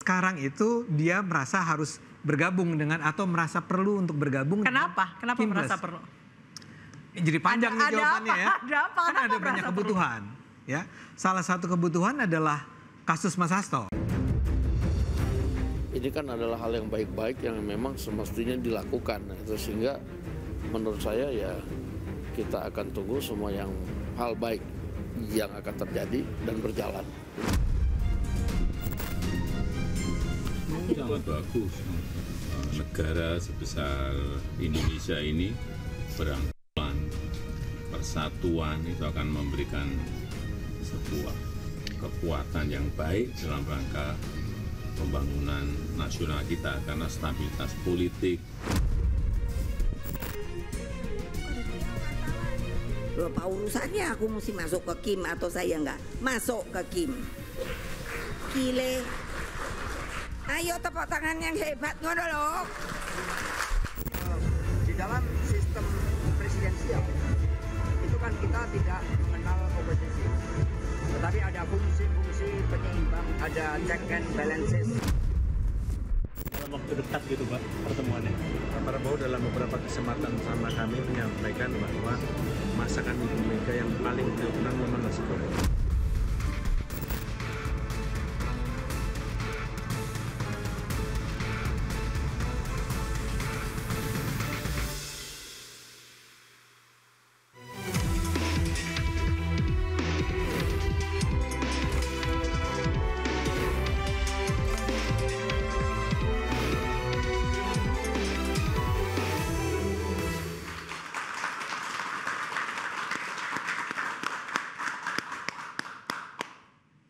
sekarang itu dia merasa harus bergabung dengan atau merasa perlu untuk bergabung. Kenapa? Kenapa Kim merasa Plus. perlu? Jadi panjang nih jawabannya ya. Ada apa? Kan Kenapa ada banyak merasa kebutuhan. Ya, salah satu kebutuhan adalah kasus Mas Hasto. Ini kan adalah hal yang baik-baik yang memang semestinya dilakukan. Itu sehingga menurut saya ya kita akan tunggu semua yang hal baik yang akan terjadi dan berjalan. Sangat bagus. Negara sebesar Indonesia ini berangkulan, persatuan itu akan memberikan sebuah kekuatan yang baik dalam rangka pembangunan nasional kita karena stabilitas politik. Loh, apa urusannya aku mesti masuk ke Kim atau saya nggak masuk ke Kim? Gile. Ayo tepuk tangan yang hebat ngono loh. Di dalam sistem presidensial itu kan kita tidak mengenal kompetisi, tetapi ada fungsi-fungsi penyeimbang, ada check and balances. Dalam waktu dekat gitu Pak pertemuannya. Pak Prabowo dalam beberapa kesempatan sama kami menyampaikan bahwa masakan Ibu Mega yang paling dikenal memang nasi goreng.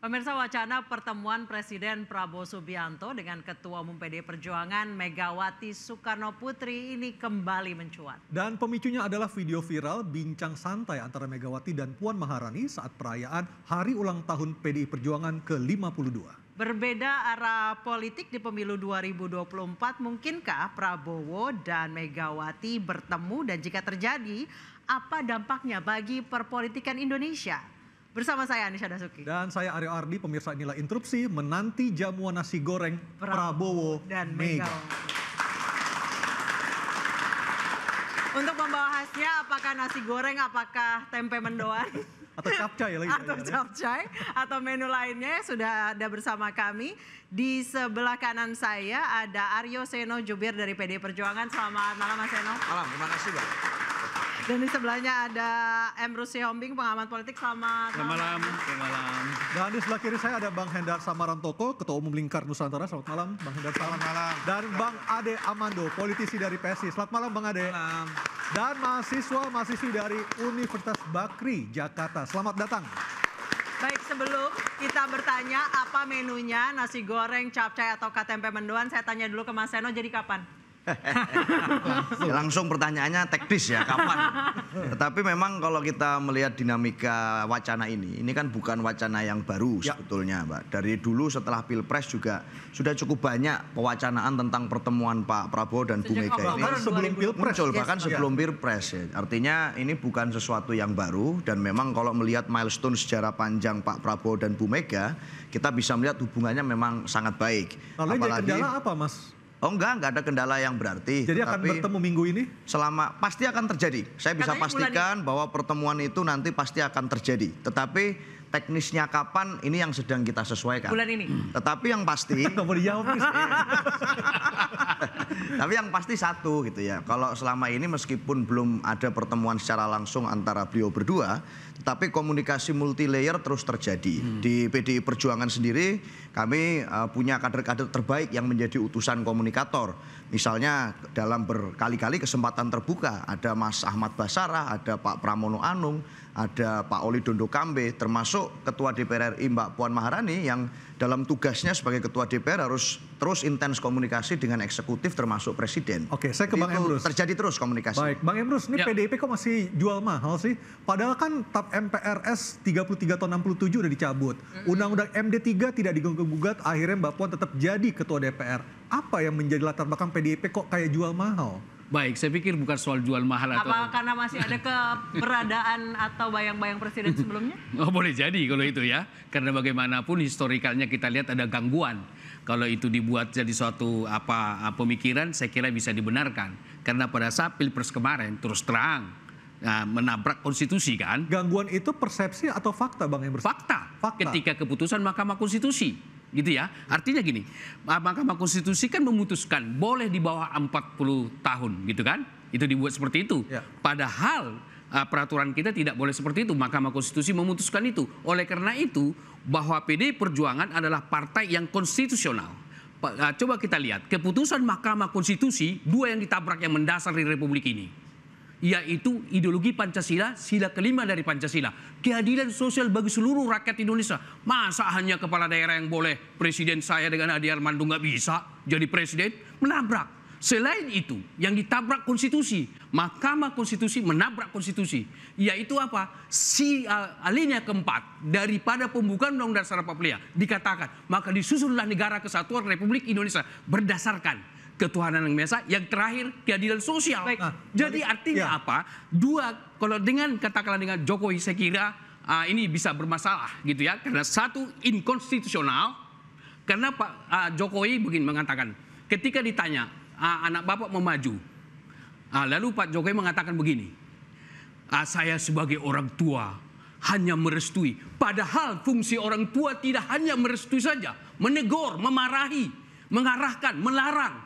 Pemirsa, wacana pertemuan Presiden Prabowo Subianto dengan Ketua Umum PDI Perjuangan Megawati Soekarno Putri ini kembali mencuat. Dan pemicunya adalah video viral bincang santai antara Megawati dan Puan Maharani saat perayaan Hari Ulang Tahun PDI Perjuangan ke-52. Berbeda arah politik di pemilu 2024, mungkinkah Prabowo dan Megawati bertemu dan jika terjadi, apa dampaknya bagi perpolitikan Indonesia? Bersama saya Anisha Dasuki. Dan saya Aryo Ardi, pemirsa inilah interupsi menanti jamuan nasi goreng Prabowo dan Mega. Untuk membahasnya, apakah nasi goreng, apakah tempe mendoan? Atau capcay lagi. Atau capcay, atau menu lainnya sudah ada bersama kami. Di sebelah kanan saya ada Aryo Seno, jubir dari PDI Perjuangan. Selamat malam Mas Seno. Malam, terima kasih Pak. Dan di sebelahnya ada Emrus Sihombing, pengamat politik. Selamat malam. Malam. Dan di sebelah kiri saya ada Bang Hendar Samarantoko, Ketua Umum Lingkar Nusantara. Selamat malam Bang Hendar. Selamat malam. Dan Bang Ade Amando, politisi dari PSI. Selamat malam Bang Ade. Malam. Dan mahasiswa-mahasiswi dari Universitas Bakri, Jakarta. Selamat datang. Baik, sebelum kita bertanya apa menunya, nasi goreng, capcay atau tempe mendoan, saya tanya dulu ke Mas Seno, jadi kapan? Langsung pertanyaannya teknis ya, kapan? Tetapi memang kalau kita melihat dinamika wacana ini kan bukan wacana yang baru sebetulnya Mbak. Dari dulu setelah Pilpres juga sudah cukup banyak pewacanaan tentang pertemuan Pak Prabowo dan Bu Mega ini. Sebelum Pilpres. Muncul, bahkan sebelum Pilpres ya. Artinya ini bukan sesuatu yang baru dan memang kalau melihat milestone sejarah panjang Pak Prabowo dan Bu Mega, kita bisa melihat hubungannya memang sangat baik. Lalu jadi kendala apa Mas? Oh enggak ada kendala yang berarti. Jadi akan bertemu minggu ini? Pasti akan terjadi. Saya bisa pastikan bahwa pertemuan itu nanti pasti akan terjadi. Tetapi teknisnya kapan ini yang sedang kita sesuaikan. Bulan ini. Tetapi yang pasti. Nggak boleh jawab. Tapi yang pasti satu gitu ya. Kalau selama ini meskipun belum ada pertemuan secara langsung antara beliau berdua, tetapi komunikasi multi layer terus terjadi. Di PDI Perjuangan sendiri kami punya kader-kader terbaik yang menjadi utusan komunikator. Misalnya dalam berkali-kali kesempatan terbuka ada Mas Ahmad Basarah, ada Pak Pramono Anung, ada Pak Oli Dondo Kambe, termasuk Ketua DPR RI Mbak Puan Maharani yang dalam tugasnya sebagai Ketua DPR harus terus intens komunikasi dengan eksekutif termasuk Presiden. Oke, saya ke Bang Emrus. Terjadi terus komunikasi. Baik, Bang Emrus, ini PDIP kok masih jual mahal sih? Padahal kan TAP MPRS 33 tahun 67 udah dicabut. Undang-undang MD3 tidak diganggu-gugat, akhirnya Mbak Puan tetap jadi Ketua DPR. Apa yang menjadi latar belakang PDIP kok kayak jual mahal? Baik, saya pikir bukan soal jual mahal atau... Apa karena masih ada keberadaan atau bayang-bayang presiden sebelumnya? Oh, boleh jadi kalau itu ya. Karena bagaimanapun historikalnya kita lihat ada gangguan. Kalau itu dibuat jadi suatu pemikiran, saya kira bisa dibenarkan. Karena pada saat Pilpres kemarin terus terang menabrak konstitusi kan. Gangguan itu persepsi atau fakta Bang Emrus? Fakta. Ketika keputusan Mahkamah Konstitusi. Gitu ya. Artinya gini, Mahkamah Konstitusi kan memutuskan boleh di bawah 40 tahun gitu kan. Itu dibuat seperti itu. Ya. Padahal peraturan kita tidak boleh seperti itu. Mahkamah Konstitusi memutuskan itu. Oleh karena itu bahwa PDI Perjuangan adalah partai yang konstitusional. Coba kita lihat keputusan Mahkamah Konstitusi, dua yang ditabrak yang mendasar di Republik ini, yaitu ideologi Pancasila, sila kelima dari Pancasila, keadilan sosial bagi seluruh rakyat Indonesia. Masa hanya kepala daerah yang boleh, presiden saya dengan Adi Armando nggak bisa jadi presiden? Menabrak. Selain itu, yang ditabrak konstitusi, Mahkamah Konstitusi menabrak konstitusi, yaitu apa? Alinea keempat daripada pembukaan Undang-Undang Dasar 45 dikatakan, maka disusunlah negara kesatuan Republik Indonesia berdasarkan ketuhanan yang Maha Esa, yang terakhir keadilan sosial. Jadi artinya apa? Kalau dengan katakanlah dengan Jokowi, saya kira ini bisa bermasalah gitu ya, karena satu inkonstitusional, karena Pak Jokowi begini mengatakan, ketika ditanya anak bapak mau maju, lalu Pak Jokowi mengatakan begini, saya sebagai orang tua hanya merestui. Padahal fungsi orang tua tidak hanya merestui saja, menegur, memarahi, mengarahkan, melarang.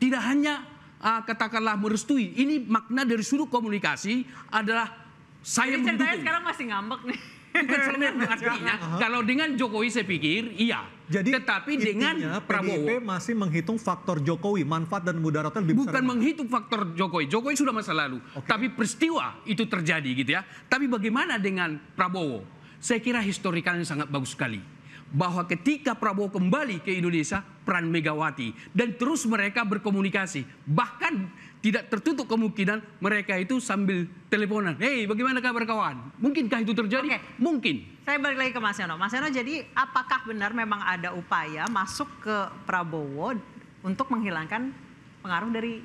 Tidak hanya katakanlah merestui. Ini makna dari sudut komunikasi adalah saya mendukung. Ceritanya sekarang masih ngambek nih. Artinya kalau dengan Jokowi saya pikir iya. Jadi tetapi dengan Prabowo PDIP masih menghitung faktor Jokowi, manfaat dan mudaratnya lebih besar. Bukan menghitung faktor Jokowi. Jokowi sudah masa lalu. Tapi peristiwa itu terjadi gitu ya. Tapi bagaimana dengan Prabowo? Saya kira historikalnya sangat bagus sekali. Bahwa ketika Prabowo kembali ke Indonesia, peran Megawati. Dan terus mereka berkomunikasi. Bahkan tidak tertutup kemungkinan mereka itu sambil teleponan. Hei, bagaimana kabar kawan? Mungkinkah itu terjadi? Mungkin. Saya balik lagi ke Mas Yono. Mas Yono, jadi apakah benar memang ada upaya masuk ke Prabowo untuk menghilangkan pengaruh dari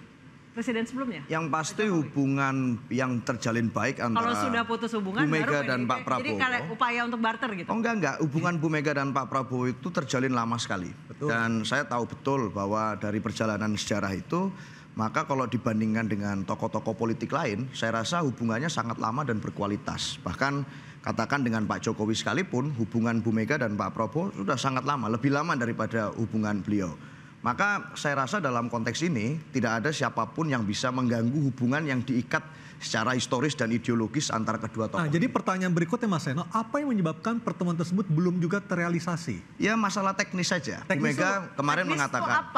presiden sebelumnya? Yang pasti hubungan yang terjalin baik antara kalau sudah putus hubungan, Bu Mega dan PDIP. Pak Prabowo. Jadi kalau upaya untuk barter gitu? Oh enggak. Hubungan Bu Mega dan Pak Prabowo itu terjalin lama sekali. Betul. Dan saya tahu betul bahwa dari perjalanan sejarah itu, maka kalau dibandingkan dengan tokoh-tokoh politik lain, saya rasa hubungannya sangat lama dan berkualitas. Bahkan katakan dengan Pak Jokowi sekalipun, hubungan Bu Mega dan Pak Prabowo sudah sangat lama, lebih lama daripada hubungan beliau. Maka saya rasa dalam konteks ini tidak ada siapapun yang bisa mengganggu hubungan yang diikat secara historis dan ideologis antara kedua tokoh. Nah, jadi pertanyaan berikutnya Mas Seno, apa yang menyebabkan pertemuan tersebut belum juga terrealisasi? Ya masalah teknis saja. Bu Mega kemarin mengatakan,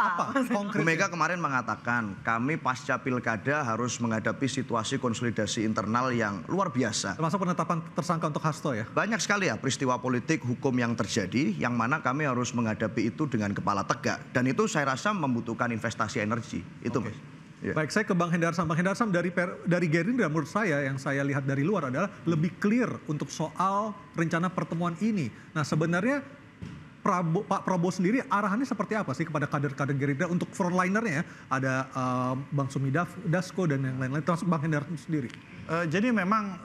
Bu Mega kemarin mengatakan kami pasca pilkada harus menghadapi situasi konsolidasi internal yang luar biasa. Termasuk penetapan tersangka untuk Hasto ya? Banyak sekali ya peristiwa politik hukum yang terjadi, yang mana kami harus menghadapi itu dengan kepala tegak. Dan itu saya rasa membutuhkan investasi energi. Itu Mas. Ya. Baik, saya ke Bang Hendarsam. Bang Hendarsam, dari Gerindra menurut saya yang saya lihat dari luar adalah lebih clear untuk soal rencana pertemuan ini. Nah sebenarnya Pak Prabowo sendiri arahannya seperti apa sih kepada kader-kader Gerindra untuk frontlinernya ya? Ada Bang Sumi Dasko dan yang lain-lain, termasuk Bang Hendarsam sendiri. Jadi memang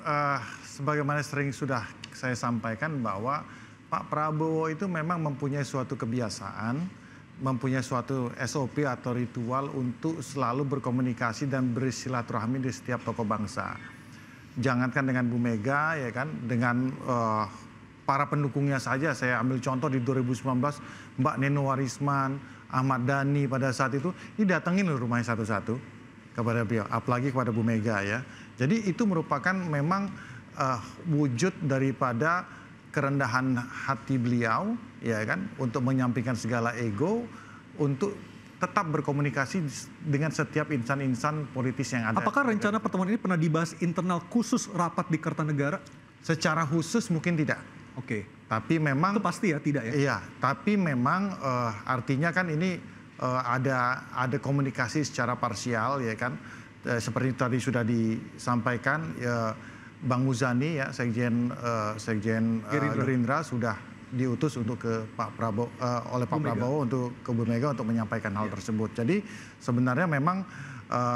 sebagaimana sering sudah saya sampaikan bahwa Pak Prabowo itu memang mempunyai suatu kebiasaan, mempunyai suatu SOP atau ritual untuk selalu berkomunikasi dan bersilaturahmi di setiap tokoh bangsa. Jangankan dengan Bu Mega ya kan, dengan para pendukungnya saja. Saya ambil contoh di 2019 Mbak Neno Warisman, Ahmad Dhani pada saat itu didatengin loh rumahnya satu-satu kepada beliau, apalagi kepada Bu Mega ya. Jadi itu merupakan memang wujud daripada kerendahan hati beliau ya kan, untuk menyampingkan segala ego, untuk tetap berkomunikasi dengan setiap insan-insan politis yang ada. Apakah rencana pertemuan ini pernah dibahas internal khusus rapat di Kertanegara? Secara khusus mungkin tidak. Oke. Tapi memang itu pasti ya, tidak ya? Iya, tapi memang artinya kan ini ada komunikasi secara parsial ya kan. Seperti tadi sudah disampaikan Bang Muzani ya, Sekjen Gerindra sudah diutus untuk ke Pak Prabowo oleh Pak Prabowo untuk ke Bu Mega untuk menyampaikan hal tersebut. Jadi sebenarnya memang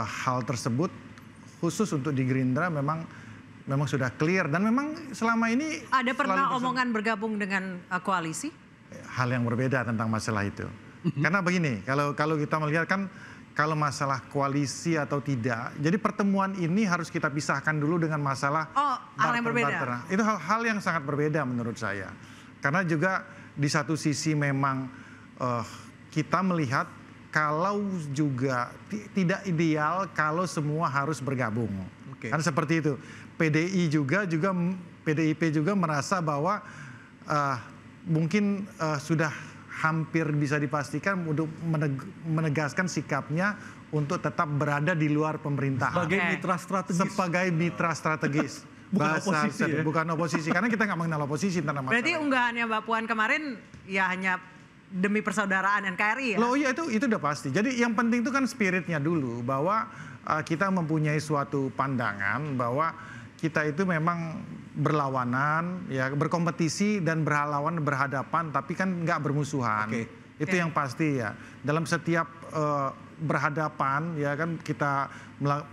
hal tersebut khusus untuk di Gerindra memang sudah clear dan memang selama ini ada pernah omongan bergabung dengan koalisi? Hal yang berbeda tentang masalah itu. Karena begini, kalau kita melihat kan kalau masalah koalisi atau tidak, jadi pertemuan ini harus kita pisahkan dulu dengan masalah hal yang berbeda. Itu hal yang sangat berbeda menurut saya. Karena juga di satu sisi memang kita melihat kalau juga tidak ideal kalau semua harus bergabung. Kan seperti itu. PDIP juga merasa bahwa mungkin sudah hampir bisa dipastikan untuk menegaskan sikapnya untuk tetap berada di luar pemerintahan. Sebagai mitra strategis. Sebagai mitra strategis. Bukan oposisi ya? Bukan oposisi, karena kita nggak mengenal oposisi tentang masalah. Berarti unggahannya Mbak Puan kemarin ya hanya demi persaudaraan NKRI ya? Loh iya itu udah pasti. Jadi yang penting itu kan spiritnya dulu, bahwa kita mempunyai suatu pandangan bahwa kita itu memang berlawanan, ya berkompetisi dan berhadapan, tapi kan nggak bermusuhan. Itu yang pasti ya. Dalam setiap berhadapan ya kan kita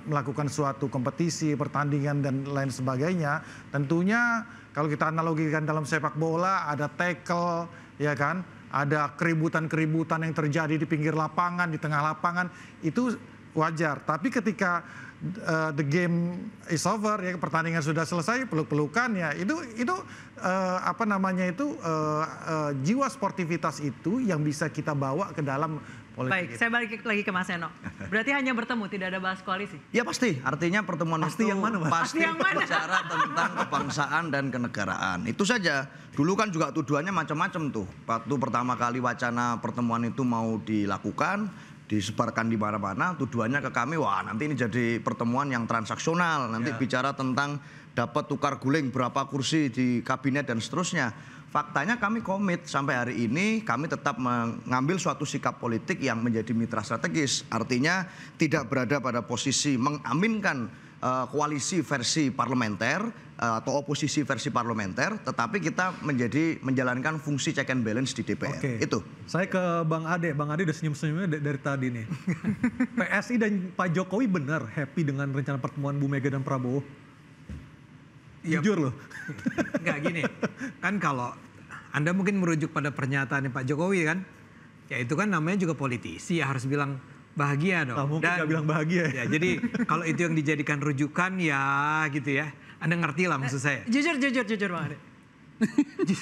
melakukan suatu kompetisi, pertandingan dan lain sebagainya. Tentunya kalau kita analogikan dalam sepak bola ada tackle ya kan, ada keributan-keributan yang terjadi di pinggir lapangan, di tengah lapangan, itu wajar. Tapi ketika the game is over, ya pertandingan sudah selesai, peluk-pelukan ya, itu jiwa sportivitas itu yang bisa kita bawa ke dalam politik. Baik, saya balik lagi ke Mas Eno. Berarti hanya bertemu, tidak ada bahas koalisi? Ya pasti, artinya pertemuan pasti itu yang mana, Mas? pasti yang mana? bicara tentang kebangsaan dan kenegaraan. Itu saja. Dulu kan juga tuduhannya macam-macam tuh. Waktu pertama kali wacana pertemuan itu mau dilakukan, disebarkan di mana-mana, tuduhannya ke kami, wah nanti ini jadi pertemuan yang transaksional, nanti bicara tentang dapat tukar guling berapa kursi di kabinet dan seterusnya. Faktanya kami komit sampai hari ini, kami tetap mengambil suatu sikap politik yang menjadi mitra strategis. Artinya tidak berada pada posisi mengaminkan koalisi versi parlementer atau oposisi versi parlementer, tetapi kita menjalankan fungsi check and balance di DPR. Itu. Saya ke Bang Ade udah senyum-senyumnya dari tadi nih. PSI dan Pak Jokowi benar happy dengan rencana pertemuan Bu Mega dan Prabowo? Jujur loh. Enggak gini, kan kalau Anda mungkin merujuk pada pernyataan Pak Jokowi kan, ya itu kan namanya juga politisi, ya harus bilang bahagia dong. Mungkin nggak bilang bahagia ya. Jadi kalau itu yang dijadikan rujukan ya gitu ya. Anda ngerti lah maksud saya. Jujur Bang Ade. Jadi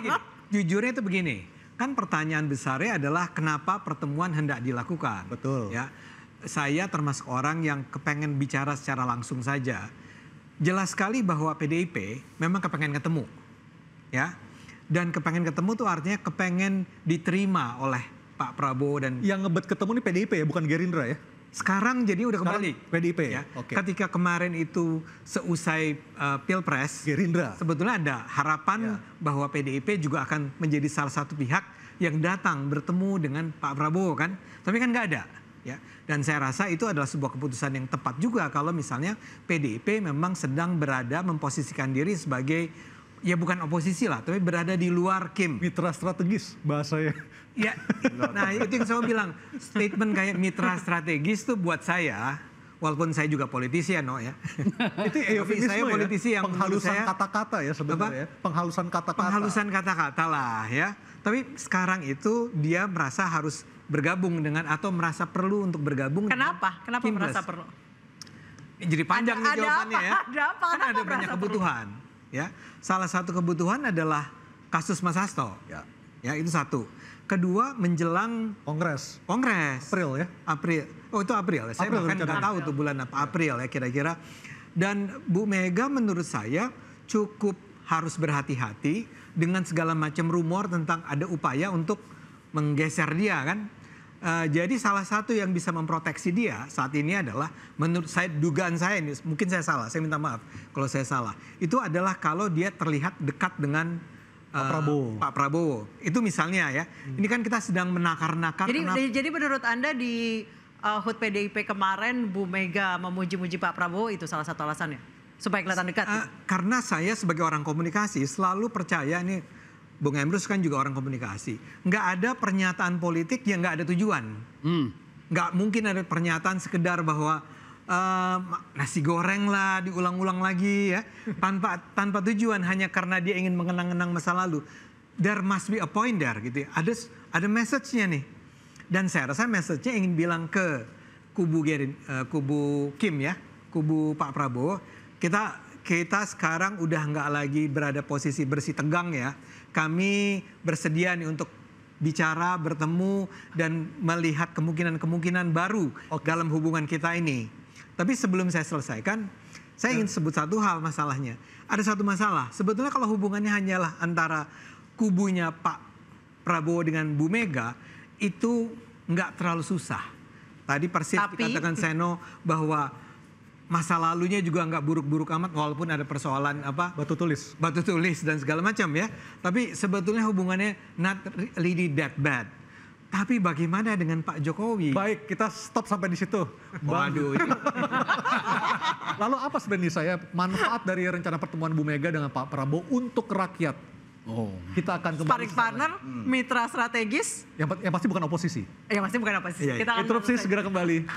gini, jujurnya itu begini. Kan pertanyaan besarnya adalah kenapa pertemuan hendak dilakukan. Betul. Ya, saya termasuk orang yang kepengen bicara secara langsung saja. Jelas sekali bahwa PDIP memang kepengen ketemu. Ya. Dan kepengen ketemu tuh artinya kepengen diterima oleh Pak Prabowo dan yang ngebet ketemu nih PDIP ya, bukan Gerindra ya? Sekarang jadi udah kembali PDIP ya. Ketika kemarin itu seusai Pilpres, Gerindra sebetulnya ada harapan bahwa PDIP juga akan menjadi salah satu pihak yang datang bertemu dengan Pak Prabowo kan, tapi kan nggak ada. Ya, dan saya rasa itu adalah sebuah keputusan yang tepat juga kalau misalnya PDIP memang sedang berada memposisikan diri sebagai ya bukan oposisi lah, tapi berada di luar Kim. Mitra strategis bahasanya. Ya, nah itu yang saya bilang, statement kayak mitra strategis tuh buat saya, walaupun saya juga politisi ya, Itu saya politisi yang penghalusan kata-kata ya sebenarnya. Penghalusan kata-kata. Penghalusan kata-kata lah ya. Tapi sekarang itu dia merasa harus bergabung dengan atau merasa perlu untuk bergabung. Kenapa? Kenapa merasa perlu? Jadi panjang nih jawabannya ya. Ada apa? Kan ada banyak kebutuhan. Ya, salah satu kebutuhan adalah kasus Mas Hasto. Ya, itu satu. Kedua, menjelang Kongres. April ya? April. Oh itu April ya? Saya bahkan nggak tahu tuh bulan apa. April ya kira-kira. Dan Bu Mega menurut saya cukup harus berhati-hati dengan segala macam rumor tentang ada upaya untuk menggeser dia kan. Jadi salah satu yang bisa memproteksi dia saat ini adalah menurut saya, dugaan saya ini, mungkin saya salah, saya minta maaf kalau saya salah. Itu adalah kalau dia terlihat dekat dengan Pak Prabowo. Itu misalnya ya. Ini kan kita sedang menakar-nakar. Jadi menurut Anda di HUT PDIP kemarin Bu Mega memuji-muji Pak Prabowo itu salah satu alasannya? Supaya kelihatan dekat? Karena saya sebagai orang komunikasi selalu percaya nih, Bung Emrus kan juga orang komunikasi. Nggak ada pernyataan politik yang nggak ada tujuan. Nggak mungkin ada pernyataan sekedar bahwa nasi goreng lah diulang-ulang lagi ya tanpa tujuan hanya karena dia ingin mengenang-enang masa lalu. There must be a point there gitu ya. ada message-nya nih. Dan saya rasa message-nya ingin bilang ke kubu Kim ya, kubu Pak Prabowo, kita sekarang udah nggak lagi berada posisi bersih tegang ya. Kami bersedia nih untuk bicara, bertemu, dan melihat kemungkinan-kemungkinan baru dalam hubungan kita ini. Tapi sebelum saya selesaikan, saya ingin sebut satu hal masalahnya. Ada satu masalah, sebetulnya kalau hubungannya hanyalah antara kubunya Pak Prabowo dengan Bu Mega, itu nggak terlalu susah. Tadi persis dikatakan Seno bahwa masa lalunya juga nggak buruk-buruk amat, walaupun ada persoalan batu tulis dan segala macam ya. Tapi sebetulnya hubungannya not really that bad. Tapi bagaimana dengan Pak Jokowi? Baik, kita stop sampai di situ. Waduh. Lalu apa sebenarnya manfaat dari rencana pertemuan Bu Mega dengan Pak Prabowo untuk rakyat? Kita akan kembali. Sparring partner, mitra strategis. Yang pasti bukan oposisi. Yang pasti bukan oposisi. Interupsi segera kembali.